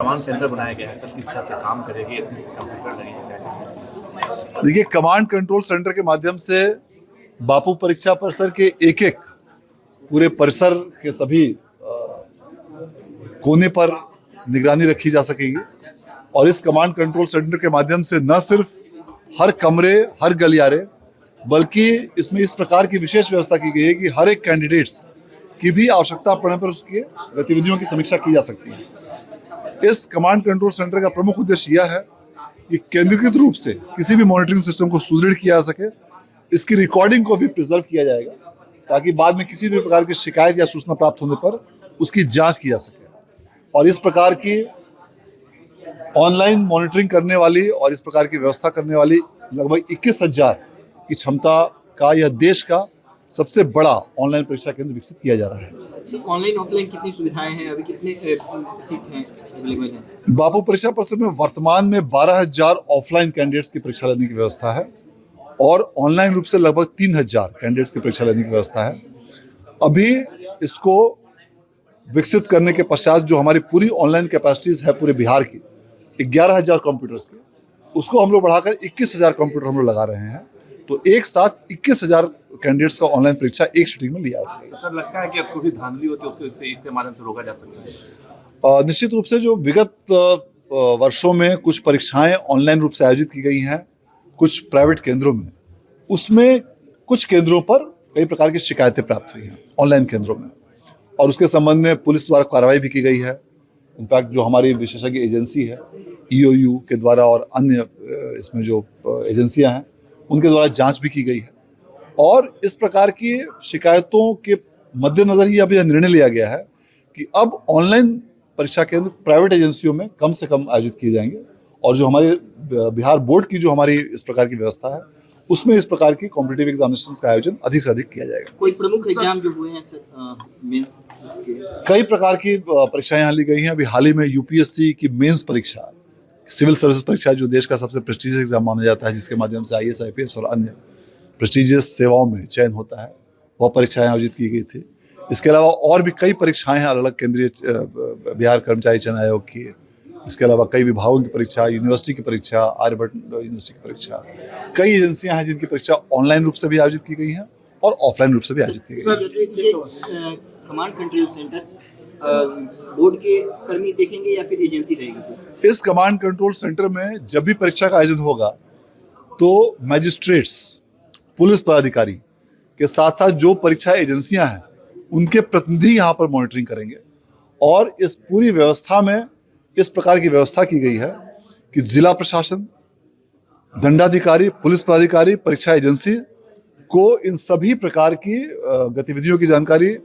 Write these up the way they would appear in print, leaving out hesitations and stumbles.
Command centre बनाया गया है, सर किस तरह से काम करेगी, इतने से कंप्यूटर लगेंगे? देखिए, कमांड कंट्रोल सेंटर के माध्यम से बापू परीक्षा परिसर के एक एक पूरे परिसर के सभी कोने पर निगरानी रखी जा सकेगी। और इस कमांड कंट्रोल सेंटर के माध्यम से न सिर्फ हर कमरे, हर गलियारे, बल्कि इसमें इस प्रकार की विशेष व्यवस्था की गई है कि हर एक कैंडिडेट्स की भी आवश्यकता पड़ने पर उसकी गतिविधियों की समीक्षा की जा सकती है। इस कमांड कंट्रोल सेंटर का प्रमुख उद्देश्य यह है कि केंद्रीकृत रूप से किसी भी मॉनिटरिंग सिस्टम को सुदृढ़ किया जा सके, इसकी रिकॉर्डिंग को भी प्रिजर्व किया जाएगा ताकि बाद में किसी भी प्रकार की शिकायत या सूचना प्राप्त होने पर उसकी जांच की जा सके। और इस प्रकार की ऑनलाइन मॉनिटरिंग करने वाली और इस प्रकार की व्यवस्था करने वाली लगभग 21,000 की क्षमता का यह देश का सबसे बड़ा ऑनलाइन परीक्षा केंद्र विकसित किया जा रहा है। ऑनलाइन ऑफलाइन कितनी सुविधाएं हैं, अभी कितने सीट हैं अवेलेबल हैं? बापू परीक्षा परिसर में वर्तमान में 12,000 ऑफलाइन कैंडिडेट्स की परीक्षा लेने की व्यवस्था है और ऑनलाइन रूप से लगभग 3,000 कैंडिडेट्स की परीक्षा लेने की व्यवस्था है। अभी इसको विकसित करने के पश्चात जो हमारी पूरी ऑनलाइन कैपेसिटीज है पूरे बिहार की 11,000 कंप्यूटर्स की, उसको हम लोग बढ़ाकर 21,000 कंप्यूटर हम लोग लगा रहे हैं। तो एक साथ 21,000 कैंडिडेट्स का ऑनलाइन परीक्षा एक सिटिंग में लिया जा सकेगा। सर लगता है कि अब कोई धांधली होती है उसको इसके माध्यम से रोका जा सकता है? निश्चित रूप से जो विगत वर्षों में कुछ परीक्षाएं ऑनलाइन रूप से आयोजित की गई हैं कुछ प्राइवेट केंद्रों में, उसमें कुछ केंद्रों पर कई प्रकार की शिकायतें प्राप्त हुई हैं ऑनलाइन केंद्रों में, और उसके संबंध में पुलिस द्वारा कार्रवाई भी की गई है। इनफैक्ट जो हमारी विशेषज्ञ एजेंसी है EOU के द्वारा और अन्य इसमें जो एजेंसियां हैं उनके द्वारा जांच भी की गई है। और इस प्रकार की शिकायतों के मद्देनजर ही अब यह निर्णय लिया गया है कि अब ऑनलाइन परीक्षा केंद्र प्राइवेट एजेंसियों में कम से कम आयोजित किए जाएंगे और जो हमारे बिहार बोर्ड की जो हमारी इस प्रकार की व्यवस्था है उसमें इस प्रकार की कॉम्पिटिटिव एग्जामिनेशंस का आयोजन अधिक से अधिक किया जाएगा। कोई प्रमुख एग्जाम जो हुए हैं सर मेंस के? कई प्रकार की परीक्षाएं यहाँ ली गई हैं। अभी हाल ही में UPSC की मेंस परीक्षा, सिविल सर्विस परीक्षा, जो देश का सबसे प्रेस्टीजियस एग्जाम माना जाता है, जिसके माध्यम से IAS IPS और अन्य प्रेस्टीजियस सेवाओं में चयन होता है, वह परीक्षाएं आयोजित की गई थी। इसके अलावा और भी कई परीक्षाएं हैं अलग अलग केंद्रीय बिहार कर्मचारी चयन आयोग की, इसके अलावा कई विभागों की परीक्षा, यूनिवर्सिटी की परीक्षा, आर्यभट्ट यूनिवर्सिटी की परीक्षा, कई एजेंसियां हैं जिनकी परीक्षा ऑनलाइन रूप से भी आयोजित की गई हैं और ऑफलाइन रूप से भी आयोजित की गई है। कमांड कंट्रोल सेंटर बोर्ड के कर्मी देखेंगे या फिर एजेंसी रहेगी? इस कमांड कंट्रोल सेंटर में जब भी परीक्षा का आयोजन होगा तो मैजिस्ट्रेट्स, पुलिस पदाधिकारी के साथ साथ जो परीक्षा एजेंसियां हैं उनके प्रतिनिधि यहाँ पर मॉनिटरिंग करेंगे। और इस पूरी व्यवस्था में इस प्रकार की व्यवस्था की गई है कि जिला प्रशासन, दंडाधिकारी, पुलिस पदाधिकारी, परीक्षा एजेंसी को इन सभी प्रकार की गतिविधियों की जानकारी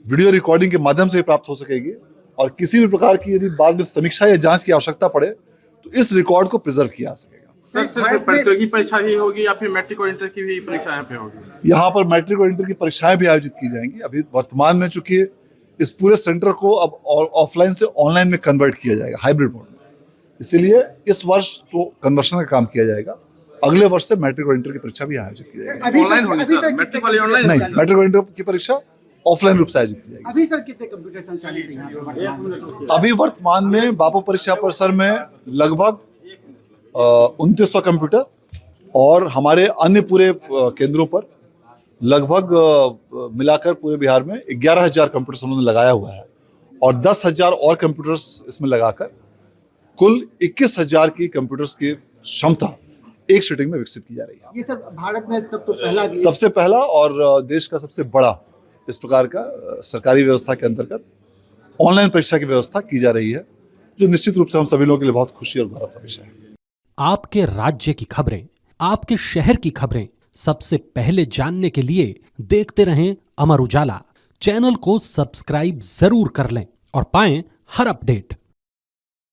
वीडियो रिकॉर्डिंग के माध्यम से प्राप्त हो सकेगी और किसी भी प्रकार की यदि बाद में समीक्षा या जांच की आवश्यकता पड़े तो इस रिकॉर्ड को प्रिजर्व किया जा सकेगा। सर सिर्फ प्रतियोगी परीक्षा ही होगी या फिर मैट्रिक और इंटर की भी परीक्षा यहाँ पे होगी? यहाँ पर मैट्रिक और इंटर की परीक्षाएं भी आयोजित की जाएंगी। अभी वर्तमान में चूंकि इस पूरे सेंटर को अब ऑफलाइन से ऑनलाइन में कन्वर्ट किया जाएगा हाइब्रिड मोड में, इसीलिए इस वर्ष तो कन्वर्शन का काम किया जाएगा। अगले वर्ष से मैट्रिक और इंटर की परीक्षा भी आयोजित की जाएगी। ऑनलाइन होगी सर? मैट्रिक वाली ऑनलाइन नहीं, मैट्रिक और इंटर की परीक्षा ऑफलाइन रूप से आयोजित की जाएगी। अभी सर कितने कंप्यूटर संचालित हैं? अभी वर्तमान में बापू परीक्षा परिसर में लगभग 2900 कंप्यूटर और हमारे अन्य पूरे केंद्रों पर लगभग मिलाकर पूरे बिहार में 11,000 कंप्यूटर हमने लगाया हुआ है और 10,000 और कंप्यूटर्स इसमें लगाकर कुल 21,000 की कंप्यूटर्स की क्षमता एक सिटिंग में विकसित की जा रही है। ये सर भारत में तब तो पहला, सबसे पहला और देश का सबसे बड़ा इस प्रकार का सरकारी व्यवस्था के अंतर्गत ऑनलाइन परीक्षा की व्यवस्था की जा रही है, जो निश्चित रूप से हम सभी लोगों के लिए बहुत खुशी और गौरव का विषय है। आपके राज्य की खबरें, आपके शहर की खबरें सबसे पहले जानने के लिए देखते रहें अमर उजाला। चैनल को सब्सक्राइब जरूर कर लें और पाएं हर अपडेट।